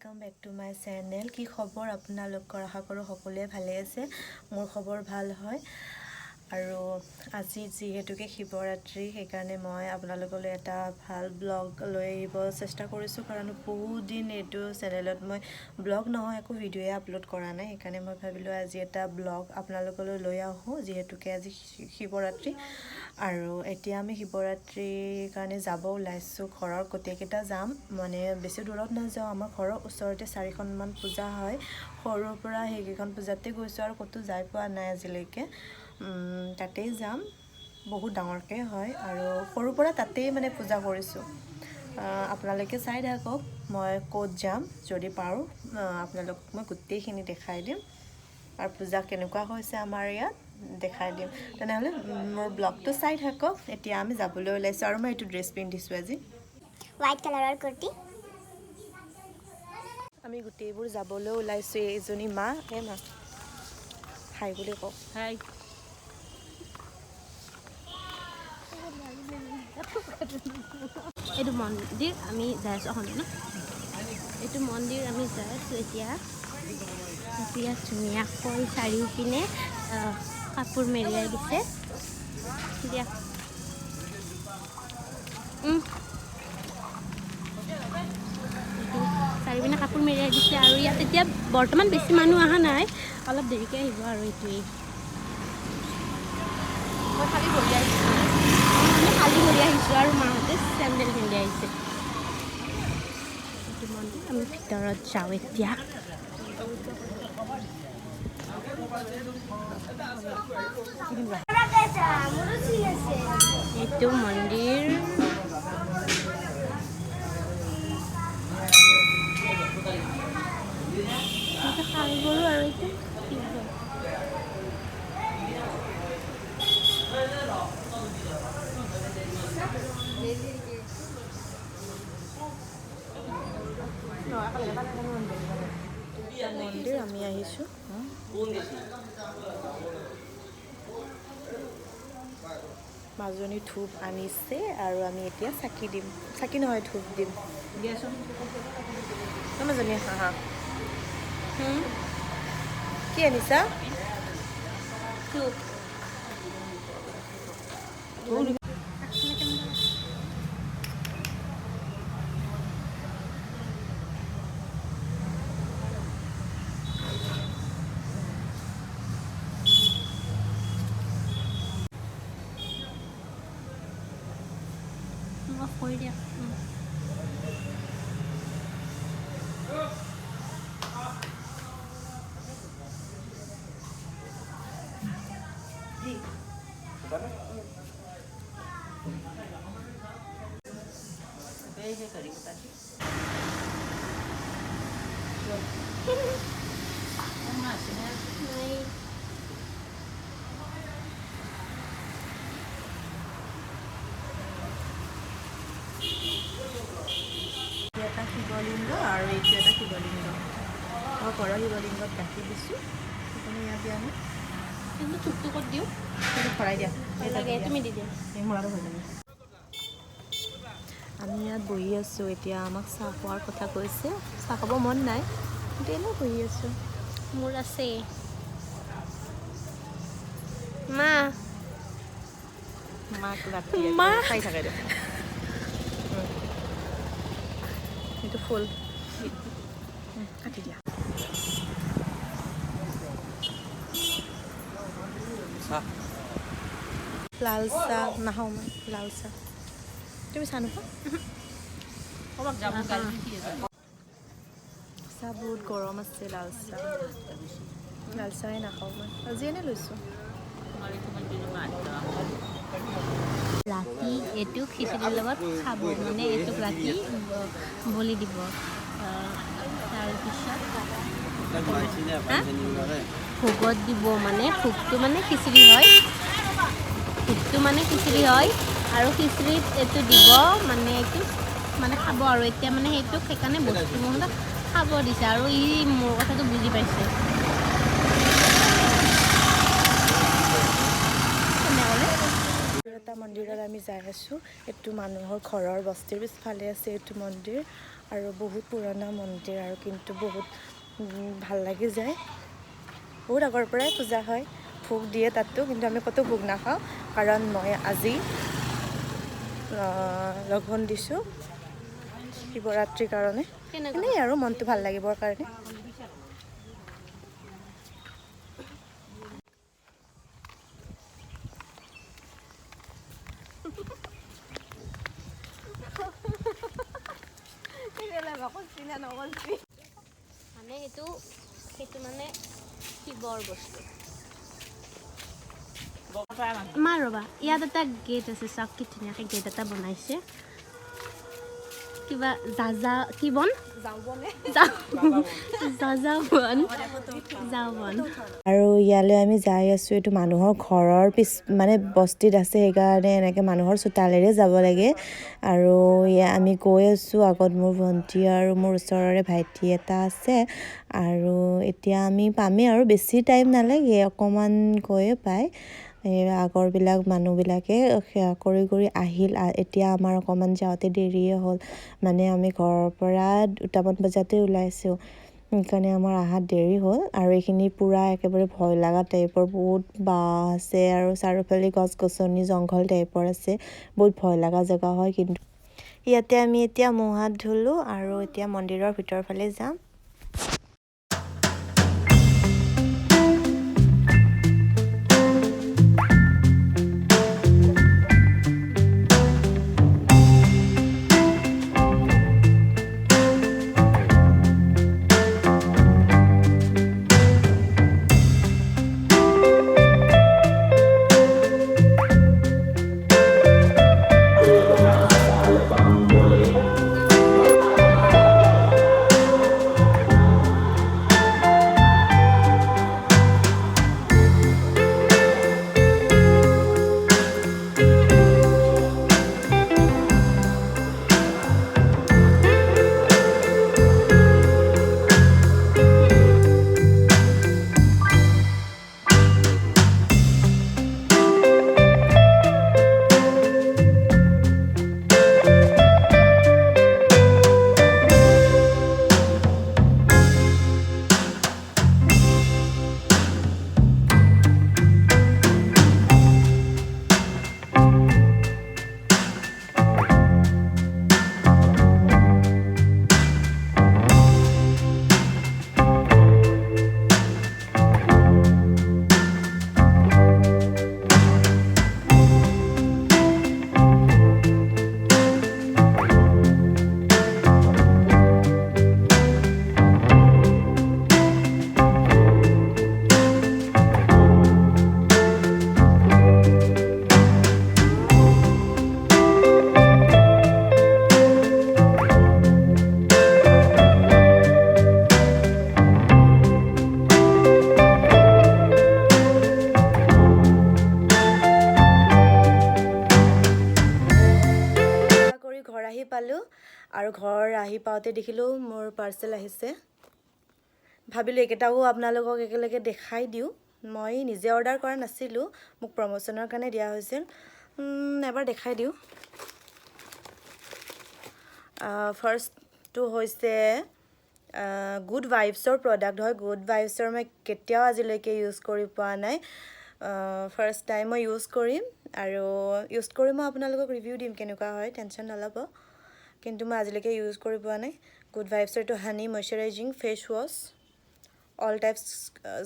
Welcome back to my channel कि खबर आपनालोकर आशा करो सकलोए भाले आछे मोर खबर भाल हय आरो আজি जेहेतुके शिवरात्रि हेकारणे मैं आपनालोकले एटा भाल ब्लग লৈ আহিব চেষ্টা কৰিছো কাৰণ বহুত দিন এটো চেনেলত মই ব্লগ নহয় একো ভিডিও আপলোড কৰা নাই হেকাৰণে মই ভাবিলো আজি এটা ব্লগ आपनालोकले লৈ আহো जेहेतुके আজি शिवरात्रि आरो এতিয়া আমি शिवरात्रिৰ কাৰণে যাব ওলাইছো ঘৰৰ কটেকেটা যাম মানে বেছি দূৰত না যাও আমাৰ ঘৰৰ ওচৰতে 4খন মান পূজা হয় সৰুৰ পৰা হেগিখন পূজাতে গৈছো আৰু কত যাই পোৱা নাই আজিলৈকে তাতেই যাম বহুত ডাঙৰকে হয় আৰু সৰুৰ পৰা তাতেই মানে পূজা কৰিছো আপোনালোকে চাই থাকক মই ক'ত যাম যদি পাৰো আপোনালোকক মই গোটেইখিনি দেখাই দিম আৰু পূজা কেনেকুৱা হৈছে আমাৰ ইয়াত দেখাই দিম তেনেহলে মোৰ ব্লগটো চাই থাকক এতিয়া আমি যাবলৈ ওলাইছো আৰু মই এটো ড্ৰেছ পিন্ধিছো আজি হোয়াইট কালাৰৰ কুৰ্তি আমি গোটেইবোৰ যাবলৈ ওলাইছো এজনী মা হে মা হাই বুলি কও হাই এটো মন্দিৰ আমি যাই আছো এখন না এটো মন্দিৰ আমি যাই আছো এতিয়া ধুনীয়া কৈ চাৰিও পিনে কাপোৰ মেৰিয়াই দিছে দিয়া চাৰিপিনে কাপোৰ মেৰিয়াই দিছে আৰু ইয়াত এতিয়া বৰ্তমান বেছি মানুহ অহা নাই অলপ দেৰিকে আহিব আৰু এইটোৱেই খালি ভৰি আহিছোঁ আৰু মাহঁতে চেণ্ডেল পিন্ধি আহিছে এইটো মন্দিৰ আমি ভিতৰত যাওঁ এতিয়া এইটো মন্দিৰ খাল গৰু আৰু এইটো মন্দিৰ আমি আহিছো মাজনী ধূপ আনিছে আৰু আমি এতিয়া চাকি দিম চাকি নহয় ধূপ দিম দিয়াচোন মাজনী হা কি আনিছা ধূপ কৈ দিয়া এটা শিৱলিংগ আৰু এইটো এটা শিৱলিংগ মই ঘৰৰ শিৱলিংগত গাঁঠি দিছোঁ সেইকাৰণে ইয়াত দিয়া নাই কিন্তু ধূপটো ক'ত দিওঁ সেইটো ভৰাই দিয়া লাগে তুমি দি দিয়া এই মৰাটো হৈ যাব আমি ইয়াত বহি আছোঁ এতিয়া আমাক চাহ খোৱাৰ কথা কৈছে চাহ খাব মন নাই কিন্তু এনেই বহি আছোঁ মোৰ আছে মা মাক ৰাতি চাই থাকে দেখোন itu full কাটি দিয়া লাল চাহ নাখাওঁ মই লাল চাহ তুমি চাহ নোখোৱা চাহ বহুত গৰম আছে লাল চাহে নাখাওঁ মই আজি এনে লৈছোঁ ৰাতি এইটো খিচিৰিৰ লগত খাব মানে এইটোক ৰাতি বলি দিব তাৰপিছত ভোগত দিব মানে ভোগটো মানে খিচিৰি হয় আৰু খিচিৰিত এইটো দিব মানে এইটো মানে খাব আৰু এতিয়া মানে সেইটোক সেইকাৰণে বস্তু মহলত খাব দিছে আৰু ই মোৰ কথাটো বুজি পাইছে এটা মন্দিৰত আমি যাই আছোঁ। এইটো মানুহৰ ঘৰৰ বস্তিৰ পিছফালে আছে এইটো মন্দিৰ, আৰু বহুত পুৰণা মন্দিৰ আৰু কিন্তু বহুত ভাল লাগি যায়। বহুত আগৰ পৰাই পূজা হয়, ভোগ দিয়ে তাতো, কিন্তু আমি ক'তো ভোগ নাখাওঁ কাৰণ মই আজি লঘোণ দিছোঁ শিৱৰাত্ৰিৰ কাৰণে। এনেই আৰু মনটো ভাল লাগিবৰ কাৰণে। মানে সেইটো মানে শিৱৰ বস্তু। মা ৰ'বা, ইয়াত এটা গেট আছে, চাওক কি ধুনীয়াকৈ গেট এটা বনাইছে। কিবা কি বন? আৰু ইয়ালৈ আমি যাই আছোঁ, এইটো মানুহৰ ঘৰৰ মানে বস্তিত আছে, সেইকাৰণে এনেকৈ মানুহৰ চোতালেৰে যাব লাগে। আৰু আমি গৈ আছোঁ, আগত মোৰ ভণ্টি আৰু মোৰ ওচৰৰে ভাইটি এটা আছে। আৰু এতিয়া আমি পামেই আৰু বেছি টাইম নালাগে, অকণমান গৈয়ে পায়। আগৰবিলাক মানুহবিলাকে সেৱা কৰি আহিল। এতিয়া আমাৰ অকণমান যাওঁতে দেৰিয়ে হ'ল, মানে আমি ঘৰৰ পৰা 2টামান বজাতে ওলাইছোঁ, সেইকাৰণে আমাৰ অহাত দেৰি হ'ল। আৰু এইখিনি পূৰা একেবাৰে ভয় লগা টাইপৰ, বহুত বাঁহ আছে আৰু চাৰিওফালে গছ গছনি জংঘল টাইপৰ আছে, বহুত ভয় লগা জেগা হয়। কিন্তু ইয়াতে আমি এতিয়া মুখ হাত ধুলোঁ আৰু এতিয়া মন্দিৰৰ ভিতৰৰ ফালে যাম। ঘৰ আহি পালোঁ, আৰু ঘৰ আহি পাওঁতে দেখিলোঁ মোৰ পাৰ্চেল আহিছে। ভাবিলোঁ এইকেইটাও আপোনালোকক একেলগে দেখাই দিওঁ। মই নিজে অৰ্ডাৰ কৰা নাছিলোঁ, মোক প্ৰমোশ্যনৰ কাৰণে দিয়া হৈছিল। এবাৰ দেখাই দিওঁ। ফাৰ্ষ্টটো হৈছে গুড ভাইবছৰ প্ৰডাক্ট হয়। গুড ভাইবছৰ মই কেতিয়াও আজিলৈকে ইউজ কৰি পোৱা নাই, ফাৰ্ষ্ট টাইম মই ইউজ কৰিম। আৰু ইউজ কৰি মই আপোনালোকক ৰিভিউ দিম কেনেকুৱা হয়, টেনশ্যন নল'ব। কিন্তু মই আজিলৈকে ইউজ কৰি পোৱা নাই। গুড ভাইবছৰ এইটো honey moisturising face wash, all type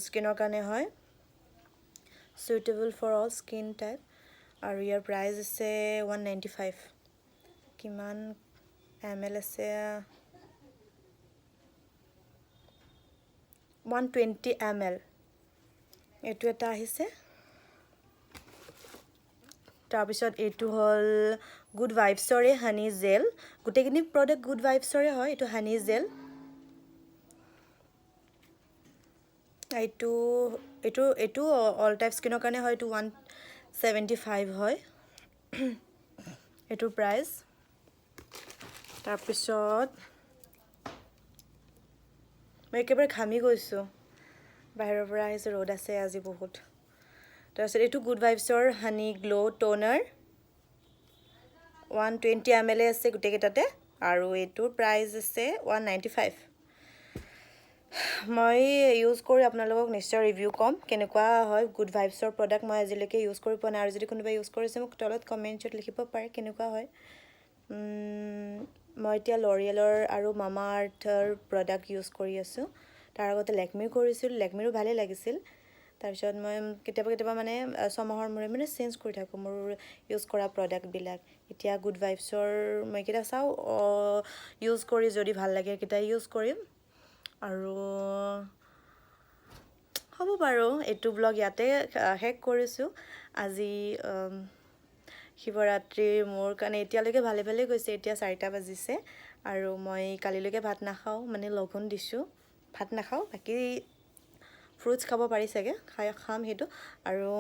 স্কিনৰ কাৰণে হয়, suitable for all skin type. আৰু ইয়াৰ প্ৰাইচ আছে 195। কিমান ml আছে? 120 ml এইটো এটা আহিছে। তাৰপিছত এইটো হ'ল গুড ভাইবছৰে হানি জেল। গোটেইখিনি প্ৰডাক্ট গুড ভাইবছৰে হয়। এইটো হানি জেল। এইটো অল টাইপ স্কিনৰ কাৰণে হয়। এইটো 175 হয় এইটোৰ প্ৰাইচ। তাৰপিছত মই একেবাৰে ঘামি গৈছোঁ, বাহিৰৰ পৰা আহিছোঁ, ৰ'দ আছে আজি বহুত। তাৰপিছত এইটো গুড ভাইবছৰ হানি গ্ল' ট'নাৰ, 120 ml আছে গোটেইকেইটাতে আৰু এইটোৰ প্ৰাইচ আছে 195 মই ইউজ কৰি আপোনালোকক নিশ্চয় ৰিভিউ ক'ম কেনেকুৱা হয় গুড ভাইবছৰ প্ৰডাক্ট মই আজিলৈকে ইউজ কৰি পোৱা নাই আৰু যদি কোনোবাই ইউজ কৰিছে মোক তলত কমেণ্টছত লিখিব পাৰে কেনেকুৱা হয় মই এতিয়া লৰিয়েলৰ আৰু মামা আৰ্থৰ প্ৰডাক্ট ইউজ কৰি আছোঁ তাৰ আগতে লেকমিও কৰিছিলোঁ লেকমিৰো ভালেই লাগিছিল তাৰপিছত মই কেতিয়াবা মানে ছমাহৰ মূৰে মূৰে চেঞ্জ কৰি থাকোঁ মোৰ ইউজ কৰা প্ৰডাক্টবিলাক এতিয়া গুড ভাইবছৰ মই এইকেইটা চাওঁ ইউজ কৰি যদি ভাল লাগে এইকেইটা ইউজ কৰিম আৰু হ'ব বাৰু এইটো ব্লগ ইয়াতে শেষ কৰিছোঁ আজি শিৱৰাত্ৰি মোৰ কাৰণে এতিয়ালৈকে ভালে গৈছে এতিয়া 4টা বাজিছে আৰু মই কালিলৈকে ভাত নাখাওঁ মানে লঘোণ দিছোঁ ভাত নাখাওঁ বাকী ফ্ৰুটছ খাব পাৰি চাগে খাম সেইটো আৰু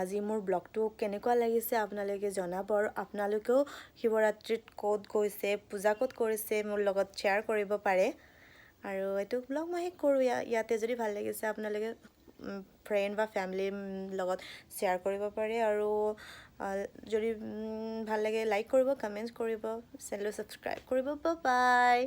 আজি মোৰ ব্লগটো কেনেকুৱা লাগিছে আপোনালোকে জনাব আৰু আপোনালোকেও শিৱৰাত্ৰিত ক'ত গৈছে পূজা ক'ত কৰিছে মোৰ লগত শ্বেয়াৰ কৰিব পাৰে আৰু এইটো ব্লগ মই শেষ কৰোঁ ইয়াতে যদি ভাল লাগিছে আপোনালোকে ফ্ৰেণ্ড বা ফেমিলিৰ লগত শ্বেয়াৰ কৰিব পাৰে আৰু যদি ভাল লাগে লাইক কৰিব কমেণ্টছ কৰিব চেনেলটো ছাবস্ক্ৰাইব কৰিব বাই